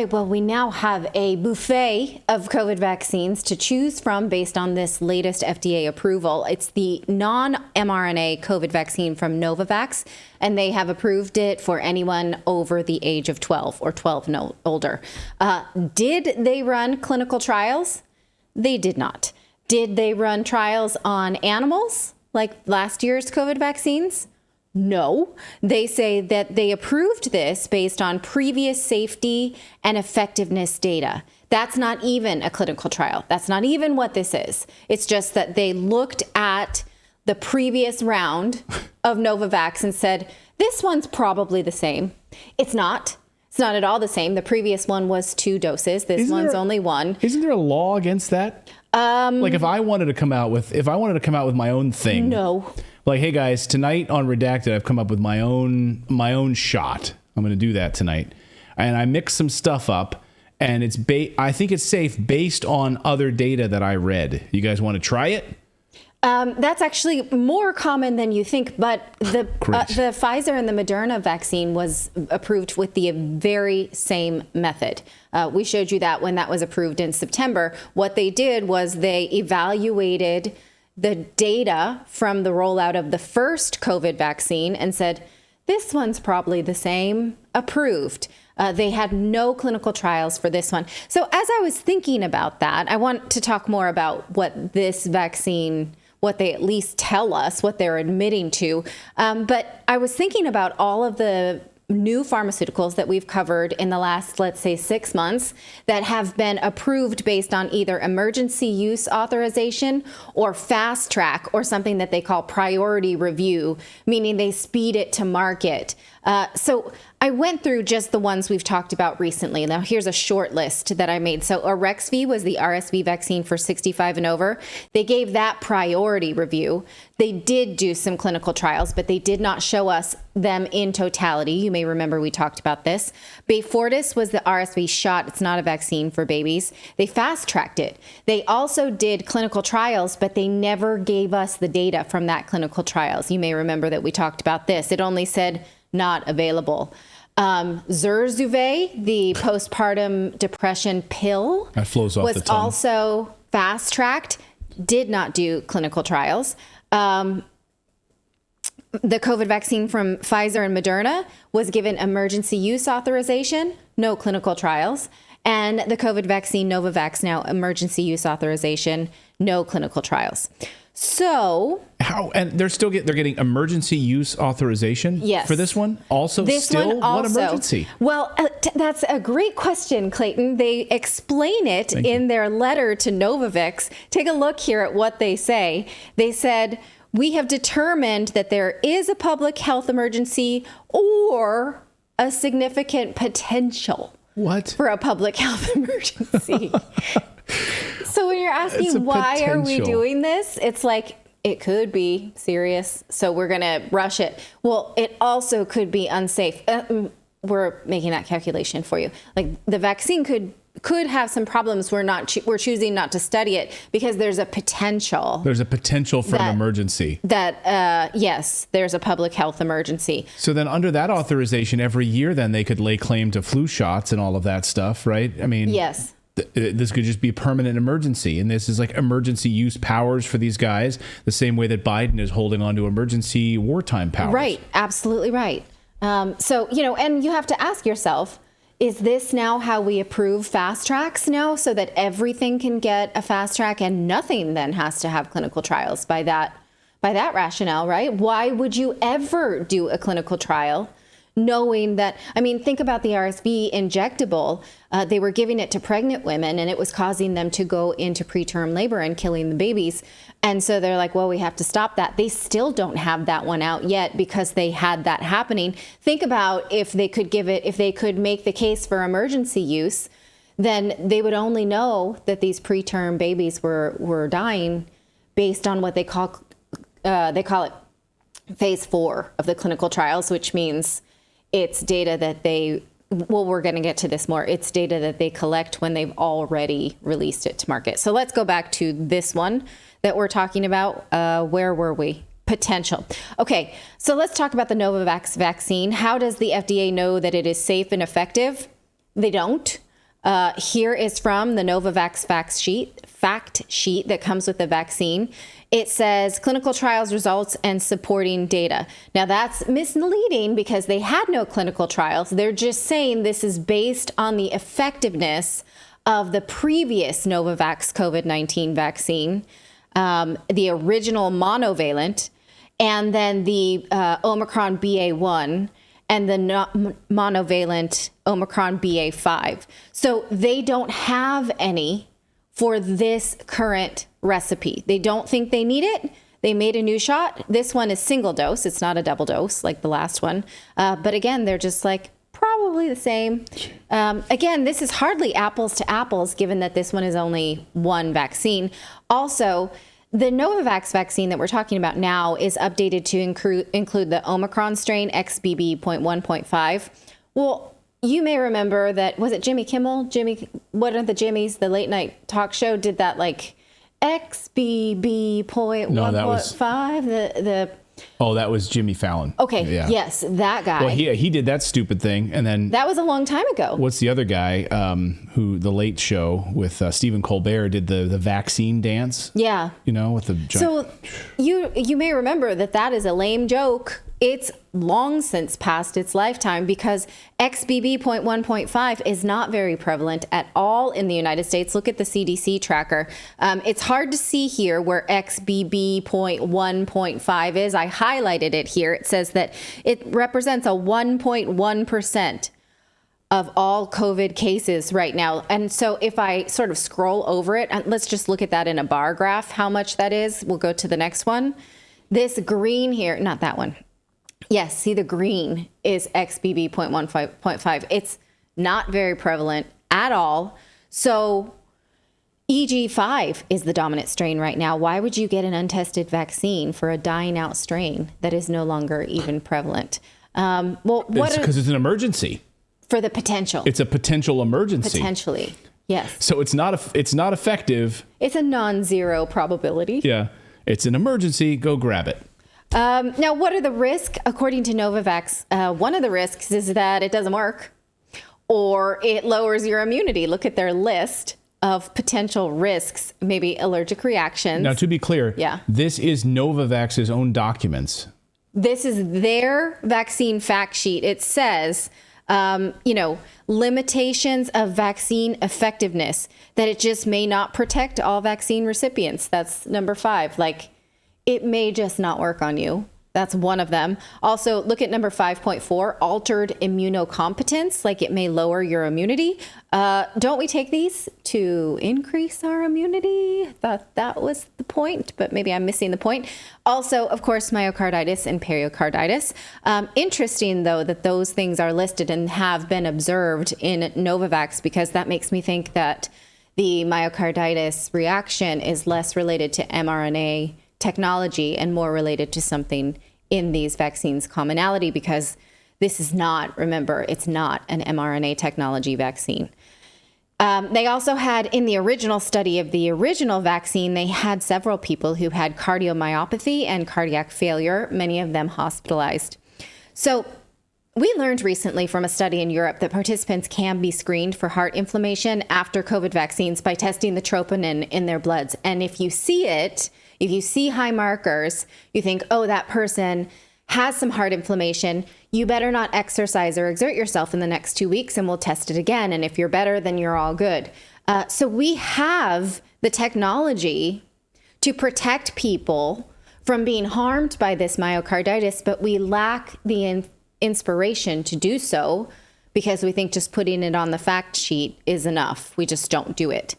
right, well, we now have a buffet of COVID vaccines to choose from based on this latest FDA approval. It's the non-mRNA COVID vaccine from Novavax, and they have approved it for anyone over the age of 12 or 12 and older. Did they run clinical trials? They did not. Did they run trials on animals like last year's COVID vaccines? No. They say that they approved this based on previous safety and effectiveness data. That's not even a clinical trial. That's not even what this is. It's just that they looked at the previous round of Novavax and said, this one's probably the same. It's not. It's not at all the same. The previous one was 2 doses. This one's only 1. Isn't there a law against that? Like if I wanted to come out with my own thing. No. Like, hey guys, tonight on Redacted, I've come up with my own shot. I'm going to do that tonight, and I mix some stuff up, and I think it's safe based on other data that I read. You guys want to try it? That's actually more common than you think, but the Pfizer and the Moderna vaccine was approved with the very same method. We showed you that when that was approved in September. What they did was they evaluated the data from the rollout of the first COVID vaccine and said, this one's probably the same, approved. They had no clinical trials for this one. So as I was thinking about that, I want to talk more about what this vaccine, what they at least tell us, what they're admitting to. But I was thinking about all of the new pharmaceuticals that we've covered in the last, let's say, 6 months that have been approved based on either emergency use authorization or fast track or something that they call priority review, meaning they speed it to market. So I went through just the ones we've talked about recently. Now, here's a short list that I made. So Arexvy was the RSV vaccine for 65 and over. They gave that priority review. They did do some clinical trials, but they did not show us them in totality. You may remember we talked about this. Beyfortus was the RSV shot. It's not a vaccine for babies. They fast-tracked it. They also did clinical trials, but they never gave us the data from that clinical trials. You may remember that we talked about this. It only said not available. Zurzuvae, the postpartum depression pill, that flows off the was tongue. Also fast-tracked, did not do clinical trials. The COVID vaccine from Pfizer and Moderna was given emergency use authorization, no clinical trials. And the COVID vaccine Novavax, now emergency use authorization, no clinical trials. So how, and they're getting emergency use authorization for this one? Also, this still one also, what emergency? Well, that's a great question, Clayton. They explain it in their letter to Novavax. Take a look here at what they say. They said, we have determined that there is a public health emergency or a significant potential for a public health emergency. So when you're asking why are we doing this, it's like, it could be serious, so we're going to rush it. Well, it also could be unsafe. We're making that calculation for you. Like the vaccine could have some problems. We're choosing not to study it because there's a potential. There's a potential for an emergency. Yes, there's a public health emergency. So then under that authorization, every year then they could lay claim to flu shots and all of that stuff, right? I mean, yes. This could just be a permanent emergency. And this is like emergency use powers for these guys, the same way that Biden is holding on to emergency wartime powers. Right. Absolutely right. So, and you have to ask yourself, is this now how we approve fast tracks now so that everything can get a fast track and nothing then has to have clinical trials by that rationale, right? Why would you ever do a clinical trial knowing that, think about the RSV injectable. They were giving it to pregnant women and it was causing them to go into preterm labor and killing the babies. And so they're like, well, we have to stop that. They still don't have that one out yet because they had that happening. Think about if they could make the case for emergency use, then they would only know that these preterm babies were dying based on what they call it phase 4 of the clinical trials, which means it's data that we're going to get to this more. It's data that they collect when they've already released it to market. So let's go back to this one that we're talking about. Where were we? Potential. Okay, so let's talk about the Novavax vaccine. How does the FDA know that it is safe and effective? They don't. Here is from the Novavax fact sheet that comes with the vaccine. It says clinical trials results and supporting data. Now that's misleading because they had no clinical trials. They're just saying this is based on the effectiveness of the previous Novavax COVID-19 vaccine, the original monovalent, and then the Omicron BA.1 and the monovalent Omicron BA.5. So they don't have any for this current recipe. They don't think they need it. They made a new shot. This one is single dose. It's not a double dose like the last one. But again, they're just like probably the same. Again, this is hardly apples to apples, given that this one is only one vaccine. Also, the Novavax vaccine that we're talking about now is updated to include the Omicron strain XBB.1.5. Well, you may remember that, was it Jimmy Kimmel? One of the Jimmys, the late night talk show, did that like XBB.1.5. Oh, that was Jimmy Fallon. Okay, yeah. Yes, that guy. Well, he did that stupid thing, and then that was a long time ago. What's the other guy who the Late Show with Stephen Colbert did the vaccine dance? Yeah, with the so you may remember that is a lame joke. It's long since past its lifetime because XBB.1.5 is not very prevalent at all in the United States. Look at the CDC tracker. It's hard to see here where XBB.1.5 is. I highlighted it here. It says that it represents a 1.1% of all COVID cases right now. And so if I sort of scroll over it, and let's just look at that in a bar graph, how much that is. We'll go to the next one. This green here, not that one. Yes, see the green is XBB.1.5. It's not very prevalent at all. So EG5 is the dominant strain right now. Why would you get an untested vaccine for a dying out strain that is no longer even prevalent? Because it's an emergency. For the potential. It's a potential emergency. Potentially, yes. So it's not effective. It's a non-zero probability. Yeah, it's an emergency. Go grab it. Now, what are the risks? According to Novavax, one of the risks is that it doesn't work or it lowers your immunity. Look at their list of potential risks, maybe allergic reactions. Now, to be clear, yeah, this is Novavax's own documents. This is their vaccine fact sheet. It says, limitations of vaccine effectiveness, that it just may not protect all vaccine recipients. That's number 5. Like, it may just not work on you. That's one of them. Also, look at number 5.4, altered immunocompetence, like it may lower your immunity. Don't we take these to increase our immunity? I thought that was the point, but maybe I'm missing the point. Also, of course, myocarditis and pericarditis. Interesting, though, that those things are listed and have been observed in Novavax, because that makes me think that the myocarditis reaction is less related to mRNA technology and more related to something in these vaccines commonality, because this is not, remember, it's not an mRNA technology vaccine. They also had, in the original study of the original vaccine, they had several people who had cardiomyopathy and cardiac failure, many of them hospitalized. So we learned recently from a study in Europe that participants can be screened for heart inflammation after COVID vaccines by testing the troponin in their bloods. And if you see it, if you see high markers, you think, oh, that person has some heart inflammation, you better not exercise or exert yourself in the next 2 weeks, and we'll test it again. And if you're better, then you're all good. So we have the technology to protect people from being harmed by this myocarditis, but we lack the inspiration to do so because we think just putting it on the fact sheet is enough. We just don't do it.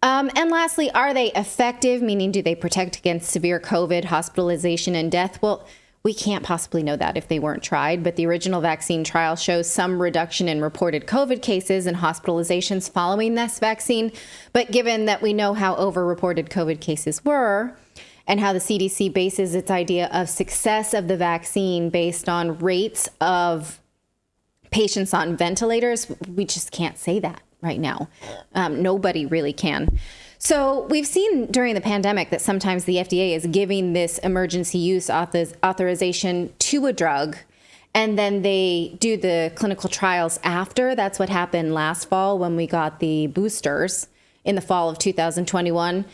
And lastly, are they effective? Meaning, do they protect against severe COVID, hospitalization, and death? Well, we can't possibly know that if they weren't tried, but the original vaccine trial shows some reduction in reported COVID cases and hospitalizations following this vaccine. But given that we know how overreported COVID cases were and how the CDC bases its idea of success of the vaccine based on rates of patients on ventilators, we just can't say that right now. Nobody really can. So we've seen during the pandemic that sometimes the FDA is giving this emergency use authorization to a drug, and then they do the clinical trials after. That's what happened last fall when we got the boosters in the fall of 2021.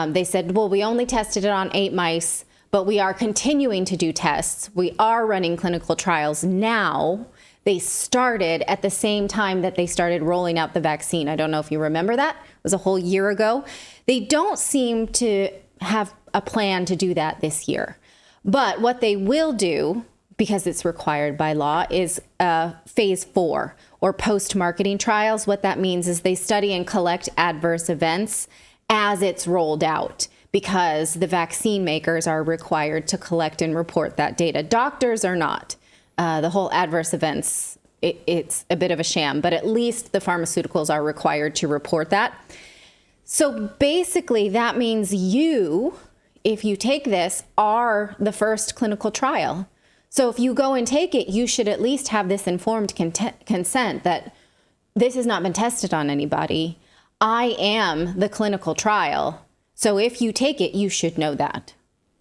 They said, well, we only tested it on 8 mice, but we are continuing to do tests. We are running clinical trials now. They started at the same time that they started rolling out the vaccine. I don't know if you remember that. It was a whole year ago. They don't seem to have a plan to do that this year. But what they will do, because it's required by law, is phase 4 or post-marketing trials. What that means is they study and collect adverse events as it's rolled out, because the vaccine makers are required to collect and report that data. Doctors are not. The whole adverse events, it's a bit of a sham, but at least the pharmaceuticals are required to report that. So basically that means you, if you take this, are the first clinical trial. So if you go and take it, you should at least have this informed consent that this has not been tested on anybody. I am the clinical trial. So if you take it, you should know that,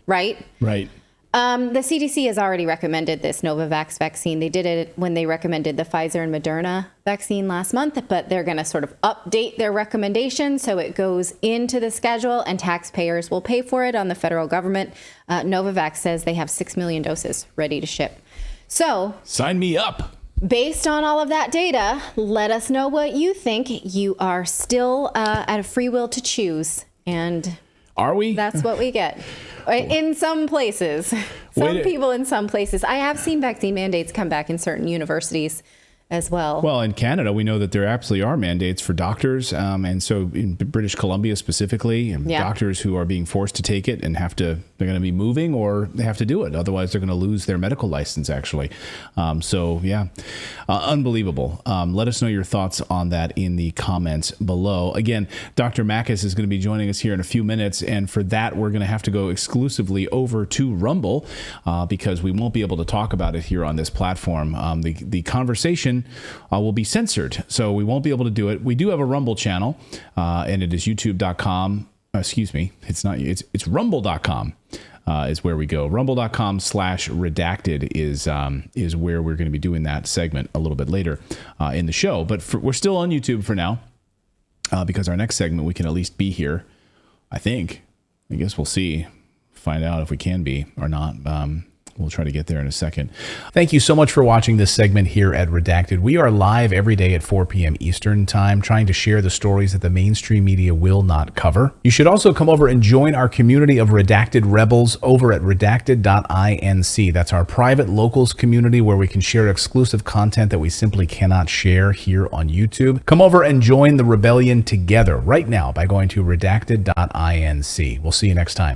right? Right. The CDC has already recommended this Novavax vaccine. They did it when they recommended the Pfizer and Moderna vaccine last month, but they're going to sort of update their recommendation so it goes into the schedule and taxpayers will pay for it on the federal government. Novavax says they have 6 million doses ready to ship. So sign me up. Based on all of that data, let us know what you think. You are still at a free will to choose. And are we? That's what we get. In some places. Some people in some places. I have seen vaccine mandates come back in certain universities as well. Well, in Canada, we know that there absolutely are mandates for doctors. And so in British Columbia specifically, doctors who are being forced to take it and they're going to be moving or they have to do it. Otherwise, they're going to lose their medical license, actually. Unbelievable. Let us know your thoughts on that in the comments below. Again, Dr. Makis is going to be joining us here in a few minutes. And for that, we're going to have to go exclusively over to Rumble because we won't be able to talk about it here on this platform. The conversation will be censored, so we won't be able to do it. We do have a Rumble channel, and it is youtube.com. Excuse me, it's not. It's rumble.com is where we go. Rumble.com/redacted is where we're going to be doing that segment a little bit later in the show. But we're still on YouTube for now because our next segment we can at least be here. I guess we'll see. Find out if we can be or not. We'll try to get there in a second. Thank you so much for watching this segment here at Redacted. We are live every day at 4 p.m. Eastern Time, trying to share the stories that the mainstream media will not cover. You should also come over and join our community of Redacted Rebels over at redacted.inc. That's our private locals community where we can share exclusive content that we simply cannot share here on YouTube. Come over and join the rebellion together right now by going to redacted.inc. We'll see you next time.